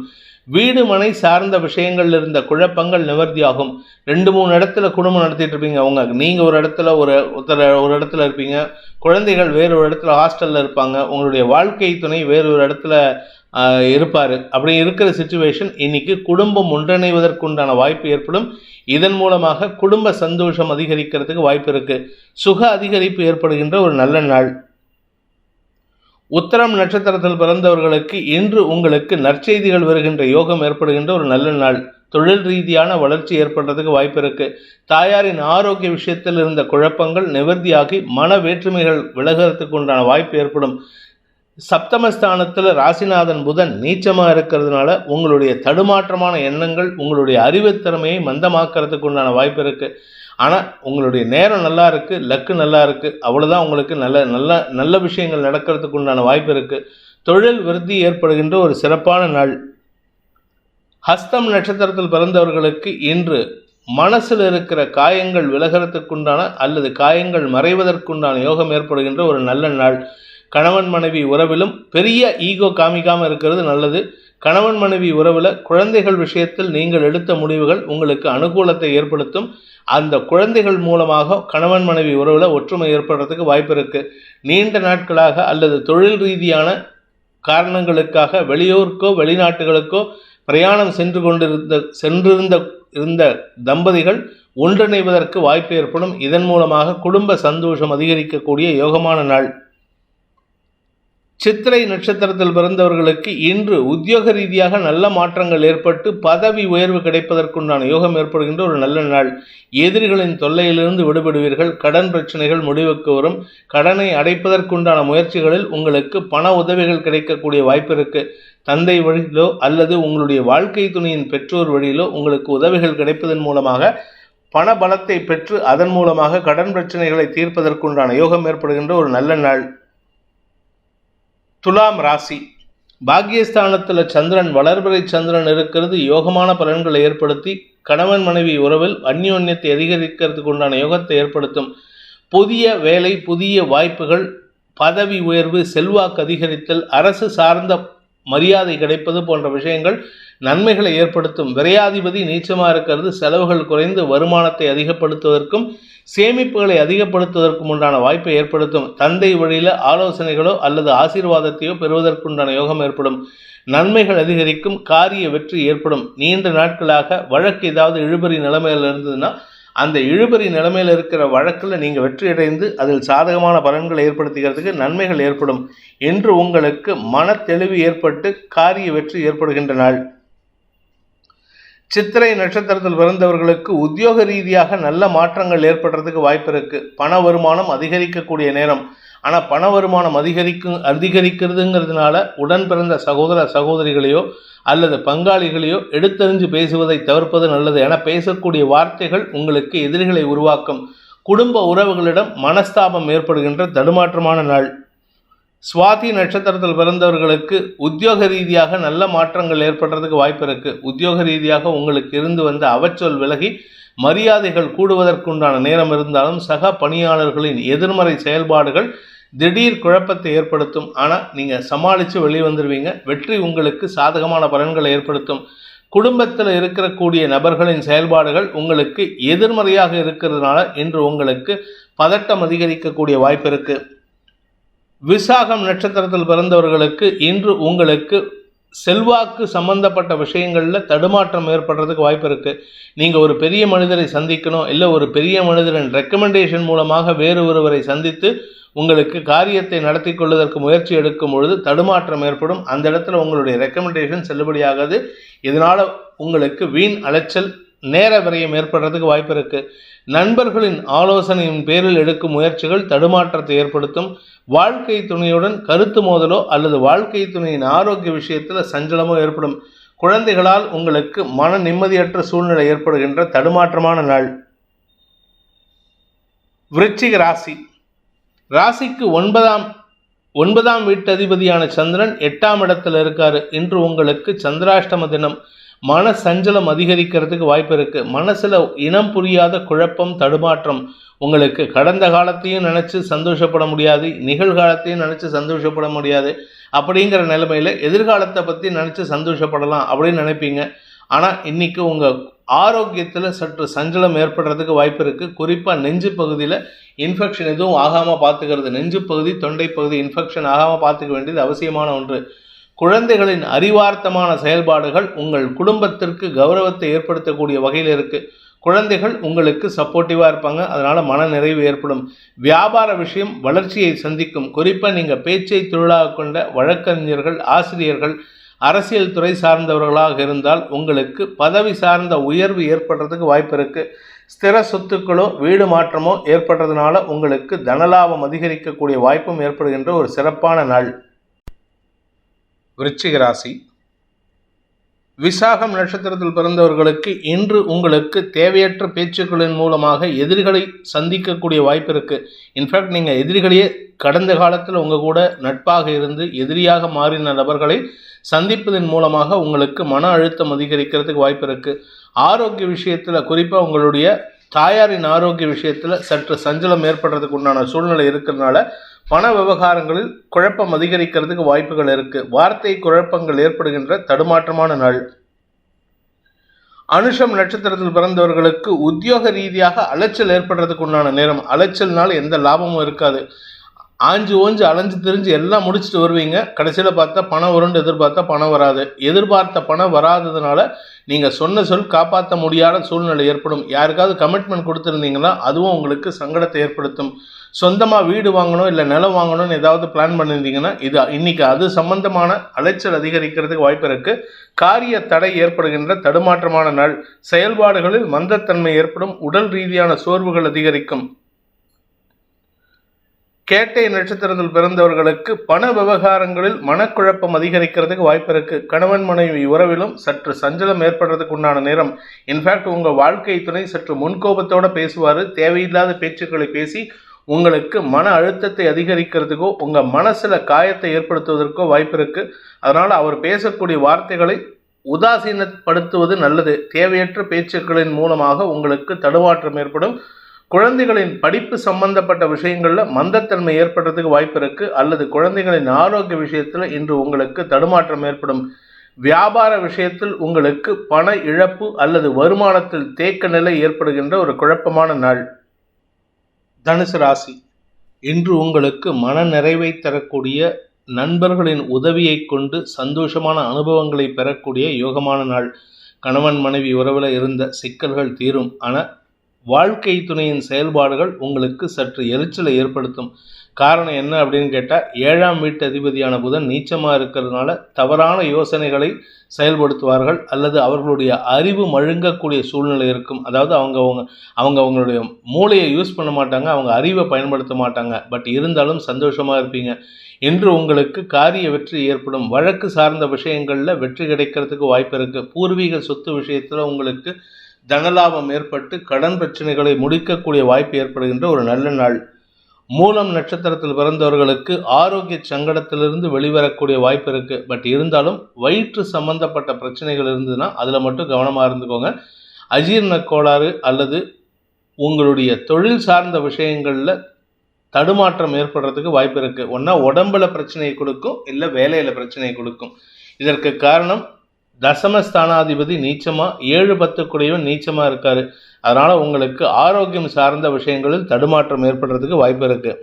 வீடு மனை சார்ந்த விஷயங்கள்ல இருந்த குழப்பங்கள் நிவர்த்தியாகும். 2-3 இடத்துல குடும்பம் நடத்திட்டு இருப்பீங்க. நீங்கள் ஒரு இடத்துல ஒரு இடத்துல இருப்பீங்க. குழந்தைகள் வேறு ஒரு இடத்துல ஹாஸ்டலில் இருப்பாங்க. உங்களுடைய வாழ்க்கை துணை வேறு ஒரு இடத்துல இருப்பார். அப்படி இருக்கிற சிச்சுவேஷன் இன்னைக்கு குடும்பம் ஒன்றிணைவதற்குண்டான வாய்ப்பு ஏற்படும். இதன் மூலமாக குடும்ப சந்தோஷம் அதிகரிக்கிறதுக்கு வாய்ப்பு இருக்குது. சுக அதிகரிப்பு ஏற்படுகின்ற ஒரு நல்ல நாள். உத்திரம் நட்சத்திரத்தில் பிறந்தவர்களுக்கு இன்று உங்களுக்கு நற்செய்திகள் வருகின்ற யோகம் ஏற்படுகின்ற ஒரு நல்ல நாள். தொழில் ரீதியான வளர்ச்சி ஏற்படுறதுக்கு வாய்ப்பு இருக்கு. தாயாரின் ஆரோக்கிய விஷயத்தில் இருந்த குழப்பங்கள் நிவர்த்தியாகி மன வேற்றுமைகள் விலகிறதுக்கு உண்டான வாய்ப்பு ஏற்படும். சப்தமஸ்தானத்தில் ராசிநாதன் புதன் நீச்சமாக இருக்கிறதுனால உங்களுடைய தடுமாற்றமான எண்ணங்கள் உங்களுடைய அறிவுத்திறமையை மந்தமாக்கிறதுக்கு உண்டான வாய்ப்பு இருக்குது. ஆனால் உங்களுடைய நேரம் நல்லா இருக்குது, லக்கு நல்லா இருக்குது, அவ்வளோதான். உங்களுக்கு நல்ல நல்ல நல்ல விஷயங்கள் நடக்கிறதுக்கு உண்டான வாய்ப்பு இருக்குது. தொழில் விருத்தி ஏற்படுகின்ற ஒரு சிறப்பான நாள். ஹஸ்தம் நட்சத்திரத்தில் பிறந்தவர்களுக்கு இன்று மனசில் இருக்கிற காயங்கள் விலகிறதுக்குண்டான அல்லது காயங்கள் மறைவதற்குண்டான யோகம் ஏற்படுகின்ற ஒரு நல்ல நாள். கணவன் மனைவி உறவிலும் பெரிய ஈகோ காமிக்காமல் இருக்கிறது நல்லது. கணவன் மனைவி உறவில் குழந்தைகள் விஷயத்தில் நீங்கள் எடுத்த முடிவுகள் உங்களுக்கு அனுகூலத்தை ஏற்படுத்தும். அந்த குழந்தைகள் மூலமாக கணவன் மனைவி உறவில் ஒற்றுமை ஏற்படுறதுக்கு வாய்ப்பு இருக்குது. நீண்ட நாட்களாக அல்லது தொழில் ரீதியான காரணங்களுக்காக வெளியூருக்கோ வெளிநாட்டுகளுக்கோ பிரயாணம் சென்றிருந்த தம்பதிகள் ஒன்றிணைவதற்கு வாய்ப்பு ஏற்படும். இதன் மூலமாக குடும்ப சந்தோஷம் அதிகரிக்கக்கூடிய யோகமான நாள். சித்திரை நட்சத்திரத்தில் பிறந்தவர்களுக்கு இன்று உத்தியோக ரீதியாக நல்ல மாற்றங்கள் ஏற்பட்டு பதவி உயர்வு கிடைப்பதற்குண்டான யோகம் ஏற்படுகின்ற ஒரு நல்ல நாள். எதிரிகளின் தொல்லையிலிருந்து விடுபடுவீர்கள். கடன் பிரச்சனைகள் முடிவுக்கு வரும். கடனை அடைப்பதற்குண்டான முயற்சிகளில் உங்களுக்கு பண உதவிகள் கிடைக்கக்கூடிய வாய்ப்பு இருக்குது. தந்தை வழியிலோ அல்லது உங்களுடைய வாழ்க்கை துணையின் பெற்றோர் வழியிலோ உங்களுக்கு உதவிகள் கிடைப்பதன் மூலமாக பண பலத்தை பெற்று அதன் மூலமாக கடன் பிரச்சனைகளை தீர்ப்பதற்குண்டான யோகம் ஏற்படுகின்ற ஒரு நல்ல நாள். துலாம் ராசி. பாக்கியஸ்தானத்தில் சந்திரன் வளர்பிறை சந்திரன் இருக்கிறது. யோகமான பலன்களை ஏற்படுத்தி கணவன் மனைவி உறவில் அந்யோன்யத்தை அதிகரிக்கிறதுக்கு உண்டான யோகத்தை ஏற்படுத்தும். புதிய வேலை, புதிய வாய்ப்புகள், பதவி உயர்வு, செல்வாக்கு அதிகரித்தல், அரசு சார்ந்த மரியாதை கிடைப்பது போன்ற விஷயங்கள் நன்மைகளை ஏற்படுத்தும். விரையாதிபதி நீச்சமாக இருக்கிறது. செலவுகள் குறைந்து வருமானத்தை அதிகப்படுத்துவதற்கும் சேமிப்புகளை அதிகப்படுத்துவதற்கும் உண்டான வாய்ப்பை ஏற்படுத்தும். தந்தை வழியில் ஆலோசனைகளோ அல்லது ஆசீர்வாதத்தையோ பெறுவதற்குண்டான யோகம் ஏற்படும். நன்மைகள் அதிகரிக்கும். காரிய வெற்றி ஏற்படும். நீண்ட நாட்களாக வழக்கு ஏதாவது இழுபறி நிலைமையில் இருந்ததுன்னா அந்த இழுபறி நிலைமையில் இருக்கிற வழக்கில் நீங்கள் வெற்றியடைந்து அதில் சாதகமான பலன்களை ஏற்படுத்துகிறதுக்கு நன்மைகள் ஏற்படும். என்று உங்களுக்கு மன தெளிவு ஏற்பட்டு காரிய வெற்றி ஏற்படுகின்ற நாள். சித்திரை நட்சத்திரத்தில் பிறந்தவர்களுக்கு உத்தியோக ரீதியாக நல்ல மாற்றங்கள் ஏற்படுறதுக்கு வாய்ப்பு இருக்குது. பண வருமானம் அதிகரிக்கக்கூடிய நேரம். ஆனால் பண வருமானம் அதிகரிக்கிறதுங்கிறதுனால உடன் பிறந்த சகோதர சகோதரிகளையோ அல்லது பங்காளிகளையோ எடுத்தறிஞ்சு பேசுவதை தவிர்ப்பது நல்லது. என பேசக்கூடிய வார்த்தைகள் உங்களுக்கு எதிரிகளை உருவாக்கும். குடும்ப உறவுகளிடம் மனஸ்தாபம் ஏற்படுகின்ற தடுமாற்றமான நாள். சுவாதி நட்சத்திரத்தில் பிறந்தவர்களுக்கு உத்தியோக ரீதியாக நல்ல மாற்றங்கள் ஏற்படுறதுக்கு வாய்ப்பு இருக்குது. உத்தியோக ரீதியாக உங்களுக்கு இருந்து வந்த அவச்சொல் விலகி மரியாதைகள் கூடுவதற்குண்டான நேரம் இருந்தாலும் சக பணியாளர்களின் எதிர்மறை செயல்பாடுகள் திடீர் குழப்பத்தை ஏற்படுத்தும். ஆனால் நீங்கள் சமாளித்து வெளிவந்துடுவீங்க. வெற்றி உங்களுக்கு சாதகமான பலன்களை ஏற்படுத்தும். குடும்பத்தில் இருக்கக்கூடிய நபர்களின் செயல்பாடுகள் உங்களுக்கு எதிர்மறையாக இருக்கிறதுனால இன்று உங்களுக்கு பதட்டம் அதிகரிக்கக்கூடிய வாய்ப்பு இருக்குது. விசாகம் நட்சத்திரத்தில் பிறந்தவர்களுக்கு இன்று உங்களுக்கு செல்வாக்கு சம்பந்தப்பட்ட விஷயங்களில் தடுமாற்றம் ஏற்படுறதுக்கு வாய்ப்பு இருக்குது. நீங்கள் ஒரு பெரிய மனிதரை சந்திக்கணும், இல்லை ஒரு பெரிய மனிதரின் ரெக்கமெண்டேஷன் மூலமாக வேறு ஒருவரை சந்தித்து உங்களுக்கு காரியத்தை நடத்தி கொள்வதற்கு முயற்சி எடுக்கும் பொழுது தடுமாற்றம் ஏற்படும். அந்த இடத்துல உங்களுடைய ரெக்கமெண்டேஷன் செல்லுபடியாகாது. இதனால் உங்களுக்கு வீண் அலைச்சல், நேர விரயம் ஏற்படுறதுக்கு வாய்ப்பு இருக்குது. நண்பர்களின் ஆலோசனையின் பேரில் எடுக்கும் முயற்சிகள் தடுமாற்றத்தை ஏற்படுத்தும். வாழ்க்கை துணையுடன் கருத்து மோதலோ அல்லது வாழ்க்கை துணையின் ஆரோக்கிய விஷயத்தில் சஞ்சலமோ ஏற்படும். குழந்தைகளால் உங்களுக்கு மன நிம்மதியற்ற சூழ்நிலை ஏற்படுகின்ற தடுமாற்றமான நாள். விருச்சிக ராசி. ராசிக்கு ஒன்பதாம் வீட்டு அதிபதியான சந்திரன் 8ஆம் இடத்துல இருக்காரு. இன்று உங்களுக்கு சந்திராஷ்டம தினம். மன சஞ்சலம் அதிகரிக்கிறதுக்கு வாய்ப்பு இருக்குது. மனசில் இனம் புரியாத குழப்பம், தடுமாற்றம். உங்களுக்கு கடந்த காலத்தையும் நினச்சி சந்தோஷப்பட முடியாது, நிகழ்காலத்தையும் நினச்சி சந்தோஷப்பட முடியாது. அப்படிங்கிற நிலைமையில் எதிர்காலத்தை பற்றி நினச்சி சந்தோஷப்படலாம் அப்படின்னு நினைப்பீங்க. ஆனால் இன்றைக்கி உங்கள் ஆரோக்கியத்தில் சற்று சஞ்சலம் ஏற்படுறதுக்கு வாய்ப்பு இருக்குது. குறிப்பாக நெஞ்சு பகுதியில் இன்ஃபெக்ஷன் எதுவும் ஆகாமல் பார்த்துக்கிறது. நெஞ்சு பகுதி, தொண்டை பகுதி இன்ஃபெக்ஷன் ஆகாமல் பார்த்துக்க வேண்டியது அவசியமான ஒன்று. குழந்தைகளின் அறிவார்த்தமான செயல்பாடுகள் உங்கள் குடும்பத்திற்கு கௌரவத்தை ஏற்படுத்தக்கூடிய வகையில் இருக்குது. குழந்தைகள் உங்களுக்கு சப்போர்ட்டிவாக இருப்பாங்க. அதனால் மன நிறைவு ஏற்படும். வியாபார விஷயம் வளர்ச்சியை சந்திக்கும். குறிப்பாக நீங்கள் பேச்சை தொழிலாக கொண்ட வழக்கறிஞர்கள், ஆசிரியர்கள், அரசியல் துறை சார்ந்தவர்களாக இருந்தால் உங்களுக்கு பதவி சார்ந்த உயர்வு ஏற்படுறதுக்கு வாய்ப்பு இருக்குது. ஸ்திர சொத்துக்களோ வீடு மாற்றமோ ஏற்படுறதுனால உங்களுக்கு தனலாபம் அதிகரிக்கக்கூடிய வாய்ப்பும் ஏற்படுகின்ற ஒரு சிறப்பான நாள். விருச்சிக ராசி. விசாகம் நட்சத்திரத்தில் பிறந்தவர்களுக்கு இன்று உங்களுக்கு தேவையற்ற பேச்சுக்களின் மூலமாக எதிரிகளை சந்திக்கக்கூடிய வாய்ப்பு இருக்குது. இன்ஃபேக்ட் நீங்கள் எதிரிகளையே கடந்த காலத்தில் உங்கள் கூட நட்பாக இருந்து எதிரியாக மாறின நபர்களை சந்திப்பதன் மூலமாக உங்களுக்கு மன அழுத்தம் அதிகரிக்கிறதுக்கு வாய்ப்பு இருக்குது. ஆரோக்கிய விஷயத்தில், குறிப்பாக உங்களுடைய தாயாரின் ஆரோக்கிய விஷயத்தில் சற்று சஞ்சலம் ஏற்படுறதுக்கு உண்டான சூழ்நிலை இருக்கிறதுனால பண விவகாரங்களில் குழப்பம் அதிகரிக்கிறதுக்கு வாய்ப்புகள் இருக்குது. வார்த்தை குழப்பங்கள் ஏற்படுகின்ற தடுமாற்றமான நாள். அனுஷம் நட்சத்திரத்தில் பிறந்தவர்களுக்கு உத்தியோக ரீதியாக அலைச்சல் ஏற்படுறதுக்கு உண்டான நேரம். அலைச்சல்னால எந்த லாபமும் இருக்காது. ஆஞ்சு ஓஞ்சு அலைஞ்சு திரிஞ்சு எல்லாம் முடிச்சுட்டு வருவீங்க. கடைசியில் பார்த்தா பணம் வரும்னு எதிர்பார்த்தா பணம் வராது. எதிர்பார்த்த பணம் வராததுனால நீங்கள் சொன்ன சொல் காப்பாற்ற முடியாத சூழ்நிலை ஏற்படும். யாருக்காவது கமிட்மெண்ட் கொடுத்துருந்தீங்கன்னா அதுவும் உங்களுக்கு சங்கடத்தை ஏற்படுத்தும். சொந்தமாக வீடு வாங்கணும் இல்லை நிலம் வாங்கணும்னு ஏதாவது பிளான் பண்ணியிருந்தீங்கன்னா இன்னைக்கு அது சம்பந்தமான அலைச்சல் அதிகரிக்கிறதுக்கு வாய்ப்பு இருக்குது. காரிய தடை ஏற்படுகின்ற தடுமாற்றமான நாள். செயல்பாடுகளில் மந்தத்தன்மை ஏற்படும். உடல் ரீதியான சோர்வுகள் அதிகரிக்கும். கேட்டை நட்சத்திரத்தில் பிறந்தவர்களுக்கு பண விவகாரங்களில் மனக்குழப்பம் அதிகரிக்கிறதுக்கு வாய்ப்பு இருக்கு. கணவன் மனைவி உறவிலும் சற்று சஞ்சலம் ஏற்படுறதுக்கு உண்டான நேரம். இன்ஃபேக்ட் உங்கள் வாழ்க்கை துணை சற்று முன்கோபத்தோடு பேசுவார். தேவையில்லாத பேச்சுக்களை பேசி உங்களுக்கு மன அழுத்தத்தை அதிகரிக்கிறதுக்கோ உங்கள் மனசில் காயத்தை ஏற்படுத்துவதற்கோ வாய்ப்பு இருக்குது. அதனால் அவர் பேசக்கூடிய வார்த்தைகளை உதாசீனப்படுத்துவது நல்லது. தேவையற்ற பேச்சுக்களின் மூலமாக உங்களுக்கு தடுமாற்றம் ஏற்படும். குழந்தைகளின் படிப்பு சம்பந்தப்பட்ட விஷயங்களில் மந்தத்தன்மை ஏற்படுறதுக்கு வாய்ப்பு இருக்குது. அல்லது குழந்தைகளின் ஆரோக்கிய விஷயத்தில் இன்று உங்களுக்கு தடுமாற்றம் ஏற்படும். வியாபார விஷயத்தில் உங்களுக்கு பண இழப்பு அல்லது வருமானத்தில் தேக்க நிலை ஏற்படுகின்ற ஒரு குழப்பமான நாள். தனுசு ராசி. இன்று உங்களுக்கு மன நிறைவை தரக்கூடிய நண்பர்களின் உதவியை கொண்டு சந்தோஷமான அனுபவங்களை பெறக்கூடிய யோகமான நாள். கணவன் மனைவி உறவில் இருந்த சிக்கல்கள் தீரும். ஆனால் வாழ்க்கை துணையின் செயல்பாடுகள் உங்களுக்கு சற்று எரிச்சலை ஏற்படுத்தும். காரணம் என்ன அப்படின்னு கேட்டால், 7ஆம் வீட்டு அதிபதியான புதன் நீச்சமாக இருக்கிறதுனால தவறான யோசனைகளை செயல்படுத்துவார்கள். அல்லது அவர்களுடைய அறிவு மழுங்கக்கூடிய சூழ்நிலை இருக்கும். அதாவது அவங்களுடைய மூளையை யூஸ் பண்ண மாட்டாங்க, அவங்க அறிவை பயன்படுத்த மாட்டாங்க. பட் இருந்தாலும் சந்தோஷமாக இருப்பீங்க. இன்று உங்களுக்கு காரிய வெற்றி ஏற்படும். வழக்கு சார்ந்த விஷயங்களில் வெற்றி கிடைக்கிறதுக்கு வாய்ப்பு இருக்குது. பூர்வீக சொத்து விஷயத்தில் உங்களுக்கு தனலாபம் ஏற்பட்டு கடன் பிரச்சனைகளை முடிக்கக்கூடிய வாய்ப்பு ஏற்படுகின்ற ஒரு நல்ல நாள். மூலம் நட்சத்திரத்தில் பிறந்தவர்களுக்கு ஆரோக்கிய சங்கடத்திலிருந்து வெளிவரக்கூடிய வாய்ப்பு இருக்குது. பட் இருந்தாலும் வயிற்று சம்பந்தப்பட்ட பிரச்சனைகள் இருந்ததுன்னா அதில் மட்டும் கவனமாக இருந்துக்கோங்க. அஜீரண கோளாறு அல்லது உங்களுடைய தொழில் சார்ந்த விஷயங்களில் தடுமாற்றம் ஏற்படுறதுக்கு வாய்ப்பு இருக்குது. ஒன்றா உடம்புல பிரச்சனையை கொடுக்கும், இல்லை வேலையில் பிரச்சனையை கொடுக்கும். இதற்கு காரணம் தசமஸ்தானாதிபதி நீச்சமாக 7-10 கூடியவன் நீச்சமாக இருக்கார். அதனால் உங்களுக்கு ஆரோக்கியம் சார்ந்த விஷயங்களில் தடுமாற்றம் ஏற்படுறதுக்கு வாய்ப்பு இருக்குது.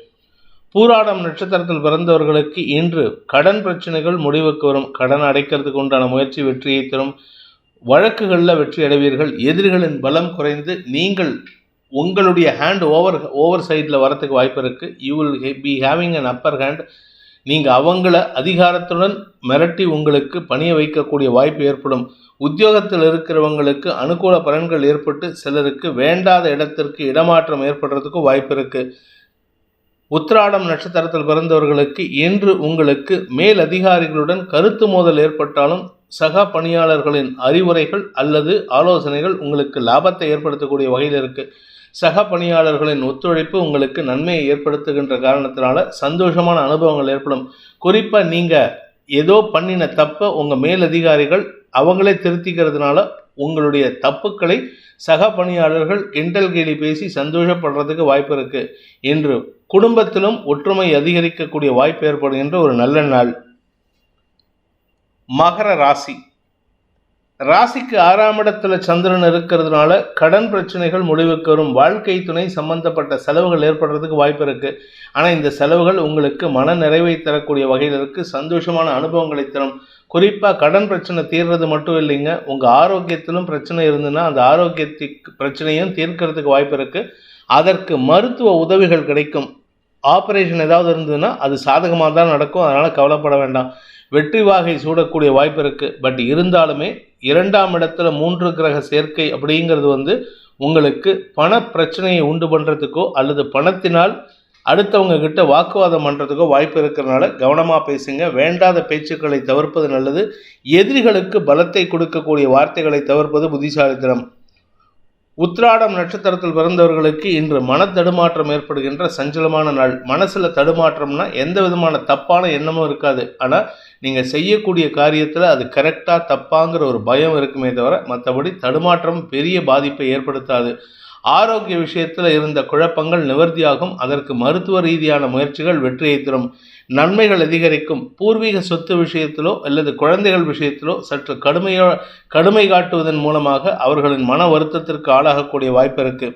பூராடம் நட்சத்திரத்தில் பிறந்தவர்களுக்கு இன்று கடன் பிரச்சனைகள் முடிவுக்கு வரும். கடன் அடைக்கிறதுக்கு உண்டான முயற்சி வெற்றியை தரும். வழக்குகளில் வெற்றி அடைவீர்கள். எதிரிகளின் பலம் குறைந்து நீங்கள் உங்களுடைய ஹேண்ட் ஓவர் சைடில் வரத்துக்கு வாய்ப்பு இருக்குது. You will be having an upper hand. நீங்கள் அவங்கள அதிகாரத்துடன் மிரட்டி உங்களுக்கு பணிய வைக்கக்கூடிய வாய்ப்பு ஏற்படும். உத்தியோகத்தில் இருக்கிறவங்களுக்கு அனுகூல பலன்கள் ஏற்பட்டு சிலருக்கு வேண்டாத இடத்திற்கு இடமாற்றம் ஏற்படுறதுக்கும் வாய்ப்பு இருக்குது. உத்திராடம் நட்சத்திரத்தில் பிறந்தவர்களுக்கு இன்று உங்களுக்கு மேல் அதிகாரிகளுடன் கருத்து மோதல் ஏற்பட்டாலும் சக பணியாளர்களின் அறிவுரைகள் அல்லது ஆலோசனைகள் உங்களுக்கு லாபத்தை ஏற்படுத்தக்கூடிய வகையில் இருக்குது. சக பணியாளர்களின் ஒத்துழைப்பு உங்களுக்கு நன்மையை ஏற்படுத்துகின்ற காரணத்தினால சந்தோஷமான அனுபவங்கள் ஏற்படும். குறிப்பாக நீங்கள் ஏதோ பண்ணின தப்பை உங்கள் மேலதிகாரிகள் அவங்களே திருத்திக்கிறதுனால உங்களுடைய தப்புக்களை சக பணியாளர்கள் கிண்டல் கேலி பேசி சந்தோஷப்படுறதுக்கு வாய்ப்பு இருக்குது. இன்று குடும்பத்திலும் ஒற்றுமை அதிகரிக்கக்கூடிய வாய்ப்பு ஏற்படுகின்ற ஒரு நல்ல நாள். மகர ராசி. ராசிக்கு 6ஆம் இடத்துல சந்திரன் இருக்கிறதுனால கடன் பிரச்சனைகள் முடிவுக்கு வரும். வாழ்க்கை துணை சம்பந்தப்பட்ட செலவுகள் ஏற்படுறதுக்கு வாய்ப்பு இருக்குது. ஆனால் இந்த செலவுகள் உங்களுக்கு மன நிறைவை தரக்கூடிய வகையில் இருக்குது. சந்தோஷமான அனுபவங்களை தரும். குறிப்பாக கடன் பிரச்சனை தீர்றது மட்டும் இல்லைங்க, உங்கள் ஆரோக்கியத்திலும் பிரச்சனை இருந்ததுன்னா அந்த ஆரோக்கியத்துக்கு பிரச்சனையும் தீர்க்கிறதுக்கு வாய்ப்பு இருக்குது. அதற்கு மருத்துவ உதவிகள் கிடைக்கும். ஆப்ரேஷன் ஏதாவது இருந்ததுன்னா அது சாதகமாக தான் நடக்கும். அதனால் கவலைப்பட வேண்டாம். வெற்றி வாகை சூடக்கூடிய வாய்ப்பு இருக்குது. பட் இருந்தாலுமே 2ஆம் இடத்துல 3 கிரக சேர்க்கை அப்படிங்கிறது உங்களுக்கு பண பிரச்சனையை உண்டு பண்ணுறதுக்கோ அல்லது பணத்தினால் அடுத்தவங்க கிட்ட வாக்குவாதம் பண்ணுறதுக்கோ வாய்ப்பு இருக்கிறனால கவனமாக பேசுங்க. வேண்டாத பேச்சுக்களை தவிர்ப்பது நல்லது. எதிரிகளுக்கு பலத்தை கொடுக்கக்கூடிய வார்த்தைகளை தவிர்ப்பது புத்திசாலித்தனம். உத்திராடம் நட்சத்திரத்தில் பிறந்தவர்களுக்கு இன்று மன தடுமாற்றம் ஏற்படுகின்ற சஞ்சலமான நாள். மனசில் தடுமாற்றம்னா எந்த விதமான தப்பான எண்ணமும் இருக்காது. ஆனால் நீங்கள் செய்யக்கூடிய காரியத்தில் அது கரெக்டாக தப்பாங்கிற ஒரு பயம் இருக்குமே தவிர மற்றபடி தடுமாற்றம் பெரிய பாதிப்பை ஏற்படுத்தாது. ஆரோக்கிய விஷயத்தில் இருந்த குழப்பங்கள் நிவர்த்தியாகும். அதற்கு மருத்துவ ரீதியான முயற்சிகள் வெற்றியை தரும். நன்மைகள் அதிகரிக்கும். பூர்வீக சொத்து விஷயத்திலோ அல்லது குழந்தைகள் விஷயத்திலோ சற்று கடுமை காட்டுவதன் மூலமாக அவர்களின் மன வருத்தத்திற்கு ஆளாகக்கூடிய வாய்ப்பு இருக்கு.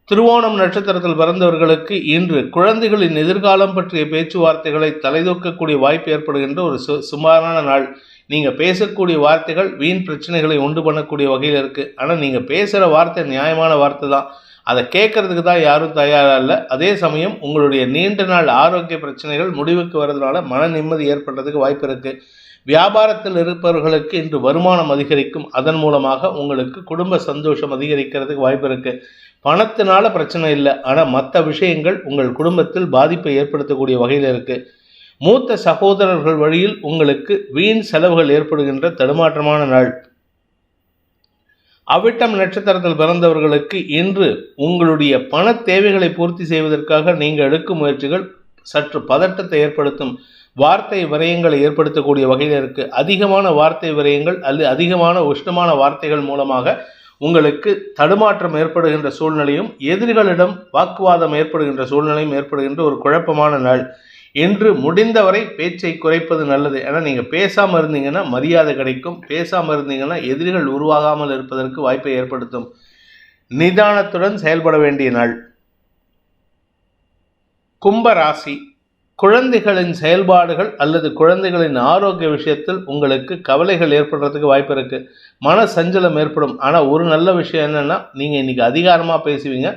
திருவோணம் நட்சத்திரத்தில் பிறந்தவர்களுக்கு இன்று குழந்தைகளின் எதிர்காலம் பற்றிய பேச்சுவார்த்தைகளை தலைதூக்கக்கூடிய வாய்ப்பு ஏற்படுகின்ற ஒரு சுமாரான நாள். நீங்கள் பேசக்கூடிய வார்த்தைகள் வீண் பிரச்சனைகளை உண்டு பண்ணக்கூடிய வகையில் இருக்குது. ஆனால் நீங்கள் பேசுகிற வார்த்தை நியாயமான வார்த்தை தான். அதை கேட்கறதுக்கு தான் யாரும் தயாராக இல்லை. அதே சமயம் உங்களுடைய நீண்ட நாள் ஆரோக்கிய பிரச்சனைகள் முடிவுக்கு வர்றதுனால மன நிம்மதி ஏற்படுறதுக்கு வாய்ப்பு இருக்குது. வியாபாரத்தில் இருப்பவர்களுக்கு இன்று வருமானம் அதிகரிக்கும். அதன் மூலமாக உங்களுக்கு குடும்ப சந்தோஷம் அதிகரிக்கிறதுக்கு வாய்ப்பு இருக்குது. பணத்தினால பிரச்சனை இல்லை, ஆனால் மற்ற விஷயங்கள் உங்கள் குடும்பத்தில் பாதிப்பை ஏற்படுத்தக்கூடிய வகையில் இருக்குது. மூத்த சகோதரர்கள் வழியில் உங்களுக்கு வீண் செலவுகள் ஏற்படுகின்ற தடுமாற்றமான நாள். அவிட்டம் நட்சத்திரத்தில் பிறந்தவர்களுக்கு இன்று உங்களுடைய பண தேவைகளை பூர்த்தி செய்வதற்காக நீங்கள் எடுக்கும் முயற்சிகள் சற்று பதட்டத்தை ஏற்படுத்தும். வார்த்தை விரயங்களை ஏற்படுத்தக்கூடிய வகையில் இருக்கு. அதிகமான வார்த்தை விரயங்கள் அல்லது அதிகமான உஷ்ணமான வார்த்தைகள் மூலமாக உங்களுக்கு தடுமாற்றம் ஏற்படுகின்ற சூழ்நிலையும் எதிரிகளிடம் வாக்குவாதம் ஏற்படுகின்ற சூழ்நிலையும் ஏற்படுகின்ற ஒரு குழப்பமான நாள். என்று முடிந்தவரை பேச்சை குறைப்பது நல்லது. ஏன்னா நீங்கள் பேசாமல் இருந்தீங்கன்னா மரியாதை கிடைக்கும். பேசாமல் இருந்தீங்கன்னா எதிரிகள் உருவாகாமல் இருப்பதற்கு வாய்ப்பை ஏற்படுத்தும். நிதானத்துடன் செயல்பட வேண்டிய நாள். கும்பராசி. குழந்தைகளின் செயல்பாடுகள் அல்லது குழந்தைகளின் ஆரோக்கிய விஷயத்தில் உங்களுக்கு கவலைகள் ஏற்படுறதுக்கு வாய்ப்பு இருக்குது. மன சஞ்சலம் ஏற்படும். ஆனால் ஒரு நல்ல விஷயம் என்னென்னா, நீங்கள் இன்றைக்கி அதிகாரமாக பேசுவீங்க.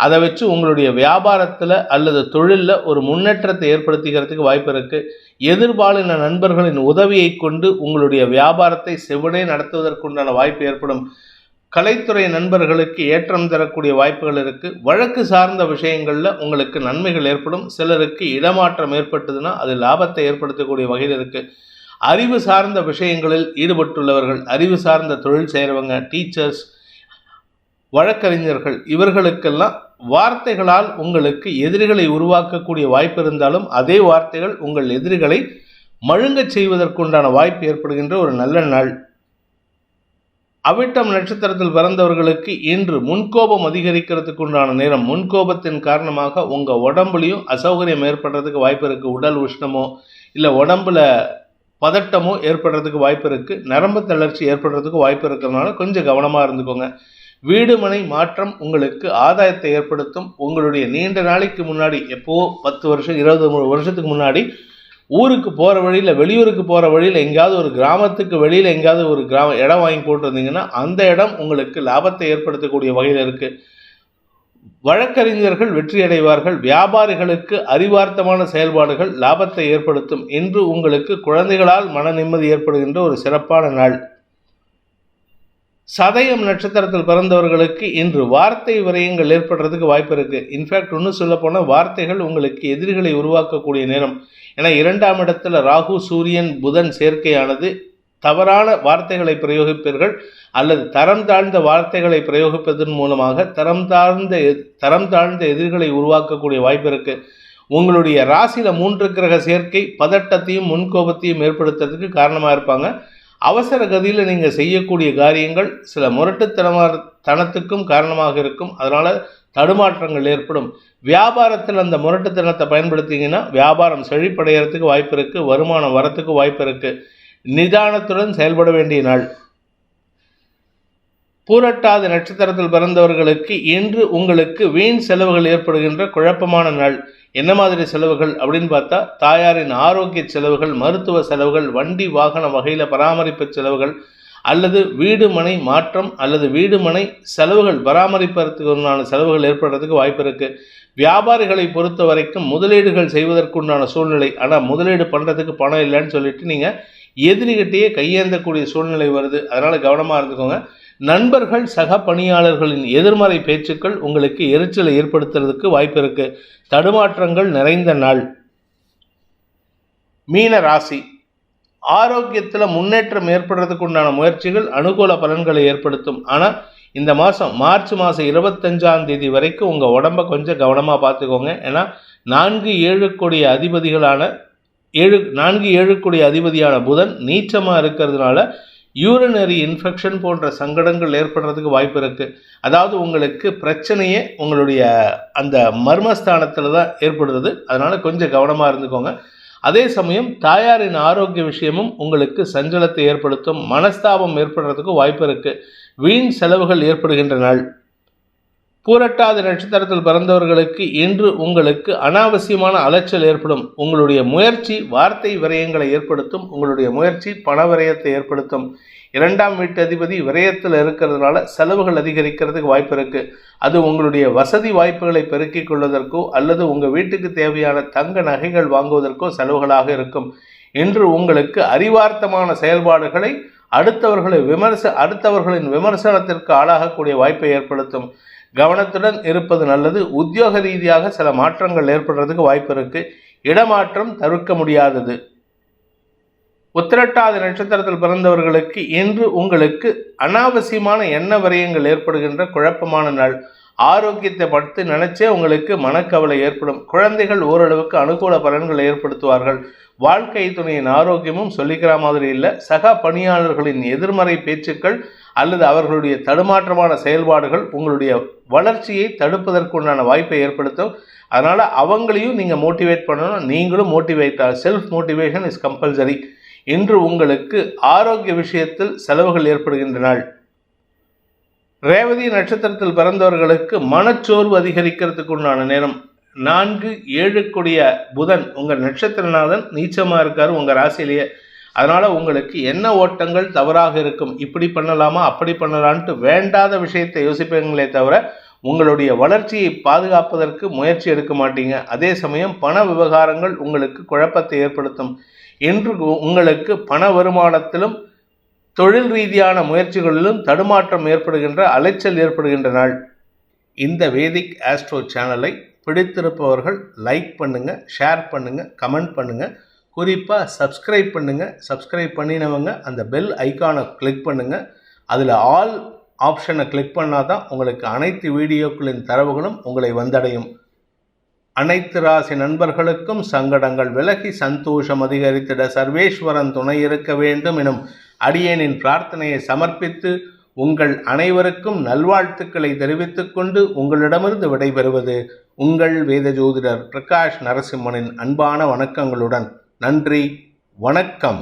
அதை வச்சு உங்களுடைய வியாபாரத்தில் அல்லது தொழிலில் ஒரு முன்னேற்றத்தை ஏற்படுத்திக்கிறதுக்கு வாய்ப்பு இருக்குது. எதிர்பாலின நண்பர்களின் உதவியை கொண்டு உங்களுடைய வியாபாரத்தை செவ்வனே நடத்துவதற்குண்டான வாய்ப்பு ஏற்படும். கலைத்துறை நண்பர்களுக்கு ஏற்றம் தரக்கூடிய வாய்ப்புகள் இருக்குது. வழக்கு சார்ந்த விஷயங்களில் உங்களுக்கு நன்மைகள் ஏற்படும். சிலருக்கு இடமாற்றம் ஏற்பட்டதுன்னா அது லாபத்தை ஏற்படுத்தக்கூடிய வகையில் இருக்குது. அறிவு சார்ந்த விஷயங்களில் ஈடுபட்டுள்ளவர்கள், அறிவு சார்ந்த தொழில் செய்கிறவங்க, டீச்சர்ஸ், வழக்கறிஞர்கள், இவர்களுக்கெல்லாம் வார்த்தைகளால் உங்களுக்கு எதிரிகளை உருவாக்கக்கூடிய வாய்ப்பு இருந்தாலும் அதே வார்த்தைகள் உங்கள் எதிரிகளை மழுங்கச் செய்வதற்குண்டான வாய்ப்பு ஏற்படுகின்ற ஒரு நல்ல நாள். அவிட்டம் நட்சத்திரத்தில் பிறந்தவர்களுக்கு இன்று முன்கோபம் அதிகரிக்கிறதுக்கு உண்டான நேரம். முன்கோபத்தின் காரணமாக உங்கள் உடம்புலையும் அசௌகரியம் ஏற்படுறதுக்கு வாய்ப்பு இருக்குது. உடல் உஷ்ணமோ இல்லை உடம்புல பதட்டமோ ஏற்படுறதுக்கு வாய்ப்பு இருக்குது. நரம்பு தளர்ச்சி ஏற்படுறதுக்கு வாய்ப்பு இருக்கிறதுனால கொஞ்சம் கவனமாக இருந்துக்கோங்க. வீடு மனை மாற்றம் உங்களுக்கு ஆதாயத்தை ஏற்படுத்தும். உங்களுடைய நீண்ட நாளைக்கு முன்னாடி, எப்போ 10 வருஷம் 20 வருஷத்துக்கு முன்னாடி ஊருக்கு போகிற வழியில், வெளியூருக்கு போகிற வழியில் எங்கேயாவது ஒரு கிராமத்துக்கு வெளியில் எங்கேயாவது ஒரு இடம் வாங்கி போட்டிருந்தீங்கன்னா அந்த இடம் உங்களுக்கு லாபத்தை ஏற்படுத்தக்கூடிய வகையில் இருக்குது. வழக்கறிஞர்கள் வெற்றி அடைவார்கள். வியாபாரிகளுக்கு அறிவார்த்தமான செயல்பாடுகள் லாபத்தை ஏற்படுத்தும். இன்று உங்களுக்கு குழந்தைகளால் மன நிம்மதி ஏற்படுகின்ற ஒரு சிறப்பான நாள். சதயம் நட்சத்திரத்தில் பிறந்தவர்களுக்கு இன்று வார்த்தை விரயங்கள் ஏற்படுறதுக்கு வாய்ப்பு இருக்குது. இன்ஃபேக்ட் இன்னும் சொல்லப்போனால் வார்த்தைகள் உங்களுக்கு எதிரிகளை உருவாக்கக்கூடிய நேரம். ஏன்னா 2ஆம் இடத்துல ராகு, சூரியன், புதன் சேர்க்கையானது. தவறான வார்த்தைகளை பிரயோகிப்பீர்கள் அல்லது தரம் தாழ்ந்த வார்த்தைகளை பிரயோகிப்பதன் மூலமாக தரம் தாழ்ந்த எதிரிகளை உருவாக்கக்கூடிய வாய்ப்பு இருக்குது. உங்களுடைய ராசியில் 3 கிரக சேர்க்கை பதட்டத்தையும் முன்கோபத்தையும் ஏற்படுத்துறதுக்கு காரணமாக இருப்பாங்க. அவசர கதியில் நீங்கள் செய்யக்கூடிய காரியங்கள் சில முரட்டுத்தனத்துக்கும் காரணமாக இருக்கும். அதனால் தடுமாற்றங்கள் ஏற்படும். வியாபாரத்தில் அந்த முரட்டுத்தனத்தை பயன்படுத்திங்கன்னா வியாபாரம் செழிப்படைகிறதுக்கு வாய்ப்பு இருக்குது. வருமானம் வரத்துக்கு வாய்ப்பு இருக்குது. நிதானத்துடன் செயல்பட வேண்டிய நாள். பூரட்டாதி நட்சத்திரத்தில் பிறந்தவர்களுக்கு இன்று உங்களுக்கு வீண் செலவுகள் ஏற்படுகின்ற குழப்பமான நாள். என்ன மாதிரி செலவுகள் அப்படின்னு பார்த்தா, தாயாரின் ஆரோக்கிய செலவுகள், மருத்துவ செலவுகள், வண்டி வாகன வகையில் பராமரிப்பு செலவுகள், அல்லது வீடு மனை மாற்றம் அல்லது வீடு மனை செலவுகள் பராமரிப்பதற்குண்டான செலவுகள் ஏற்படுறதுக்கு வாய்ப்பு இருக்குது. வியாபாரிகளை பொறுத்த வரைக்கும் முதலீடுகள் செய்வதற்குண்டான சூழ்நிலை. ஆனால் முதலீடு பண்ணுறதுக்கு பணம் இல்லைன்னு சொல்லிட்டு நீங்கள் எதிரிகிட்டேயே கையேந்தக்கூடிய சூழ்நிலை வருது. அதனால் கவனமாக இருந்துக்கோங்க. நண்பர்கள் சக பணியாளர்களின் எதிர்மறை பேச்சுக்கள் உங்களுக்கு எரிச்சலை ஏற்படுத்துறதுக்கு வாய்ப்பு இருக்கு. தடுமாற்றங்கள் நிறைந்த நாள். மீன ராசி, ஆரோக்கியத்தில் முன்னேற்றம் ஏற்படுறதுக்கு உண்டான முயற்சிகள் அனுகூல பலன்களை ஏற்படுத்தும். ஆனால் இந்த மாதம் மார்ச் மாதம் 25ஆம் தேதி வரைக்கும் உங்கள் உடம்பை கொஞ்சம் கவனமாக பார்த்துக்கோங்க. ஏன்னா 4-7 கோடி அதிபதியான புதன் நீச்சமாக இருக்கிறதுனால யூரினரி இன்ஃபெக்ஷன் போன்ற சங்கடங்கள் ஏற்படுறதுக்கு வாய்ப்பு இருக்குது. அதாவது உங்களுக்கு பிரச்சனையே உங்களுடைய அந்த மர்மஸ்தானத்தில் தான் ஏற்படுறது. அதனால் கொஞ்சம் கவனமாக இருந்துக்கோங்க. அதே சமயம் தாயாரின் ஆரோக்கிய விஷயமும் உங்களுக்கு சஞ்சலத்தை ஏற்படுத்தும். மனஸ்தாபம் ஏற்படுறதுக்கு வாய்ப்பு இருக்குது. வீண் செலவுகள் ஏற்படுகின்ற நாள். பூரட்டாதி நட்சத்திரத்தில் பிறந்தவர்களுக்கு இன்று உங்களுக்கு அனாவசியமான அலைச்சல் ஏற்படும். உங்களுடைய முயற்சி வார்த்தை விரயங்களை ஏற்படுத்தும். உங்களுடைய முயற்சி பண விரயத்தை ஏற்படுத்தும். 2ஆம் வீட்டு அதிபதி விரயத்தில் இருக்கிறதுனால செலவுகள் அதிகரிக்கிறதுக்கு வாய்ப்பு இருக்குது. அது உங்களுடைய வசதி வாய்ப்புகளை பெருக்கிக் கொள்வதற்கோ அல்லது உங்கள் வீட்டுக்கு தேவையான தங்க நகைகள் வாங்குவதற்கோ செலவுகளாக இருக்கும். இன்று உங்களுக்கு அறிவார்த்தமான செயல்பாடுகளை அடுத்தவர்களின் விமர்சனத்திற்கு ஆளாகக்கூடிய வாய்ப்பை ஏற்படுத்தும். கவனத்துடன் இருப்பது நல்லது. உத்தியோக ரீதியாக சில மாற்றங்கள் ஏற்படுறதுக்கு வாய்ப்பு இருக்குது. இடமாற்றம் தவிர்க்க முடியாதது. உத்திரட்டாதி நட்சத்திரத்தில் பிறந்தவர்களுக்கு இன்று உங்களுக்கு அனாவசியமான எண்ண விரயங்கள் ஏற்படுகின்ற குழப்பமான நாள். ஆரோக்கியத்தை பற்றி நினைச்சே உங்களுக்கு மனக்கவலை ஏற்படும். குழந்தைகள் ஓரளவுக்கு அனுகூல பலன்களை ஏற்படுத்துவார்கள். வாழ்க்கை துணையின் ஆரோக்கியமும் சொல்லிக்கிற மாதிரி இல்லை. சக பணியாளர்களின் எதிர்மறை பேச்சுக்கள் அல்லது அவர்களுடைய தடுமாற்றமான செயல்பாடுகள் உங்களுடைய வளர்ச்சியை தடுப்பதற்குண்டான வாய்ப்பை ஏற்படுத்தும். அதனால் அவங்களையும் நீங்கள் மோட்டிவேட் பண்ணணும். நீங்களும் செல்ஃப் மோட்டிவேஷன் இஸ் கம்பல்சரி. இன்று உங்களுக்கு ஆரோக்கிய விஷயத்தில் செலவுகள் ஏற்படுகின்ற நாள். ரேவதி நட்சத்திரத்தில் பிறந்தவர்களுக்கு மனச்சோர்வு அதிகரிக்கிறதுக்கு உண்டான நேரம். 4-7 கொடிய புதன் உங்கள் நட்சத்திரநாதன் நீச்சமாக இருக்கார் உங்கள் ராசியிலேயே. அதனால் உங்களுக்கு என்ன ஓட்டங்கள் தவறாக இருக்கும். இப்படி பண்ணலாமா அப்படி பண்ணலான்ட்டு வேண்டாத விஷயத்தை யோசிப்பீங்களே தவிர உங்களுடைய வளர்ச்சியை பாதுகாப்பதற்கு முயற்சி எடுக்க மாட்டீங்க. அதே சமயம் பண விவகாரங்கள் உங்களுக்கு குழப்பத்தை ஏற்படுத்தும். இன்று உங்களுக்கு பண வருமானத்திலும் தொழில் ரீதியான முயற்சிகளிலும் தடுமாற்றம் ஏற்படுகின்ற அலைச்சல் ஏற்படுகின்ற நாள். இந்த வேதிக் ஆஸ்ட்ரோ சேனலை பிடித்திருப்பவர்கள் லைக் பண்ணுங்கள், ஷேர் பண்ணுங்கள், கமெண்ட் பண்ணுங்கள். குறிப்பாக சப்ஸ்கிரைப் பண்ணுங்கள். சப்ஸ்கிரைப் பண்ணினவங்க அந்த பெல் ஐக்கானை கிளிக் பண்ணுங்கள். அதில் ஆல் ஆப்ஷனை கிளிக் பண்ணால் தான் உங்களுக்கு அனைத்து வீடியோக்களின் தரவுகளும் உங்களை வந்தடையும். அனைத்து ராசி நண்பர்களுக்கும் சங்கடங்கள் விலகி சந்தோஷம் அதிகரித்திட சர்வேஸ்வரன் துணை இருக்க வேண்டும் எனும் அடியேனின் பிரார்த்தனையை சமர்ப்பித்து உங்கள் அனைவருக்கும் நல்வாழ்த்துக்களை தெரிவித்துக் கொண்டு உங்களிடமிருந்து விடைபெறுவது உங்கள் வேத ஜோதிடர் பிரகாஷ் நரசிம்மனின் அன்பான வணக்கங்களுடன். நன்றி, வணக்கம்.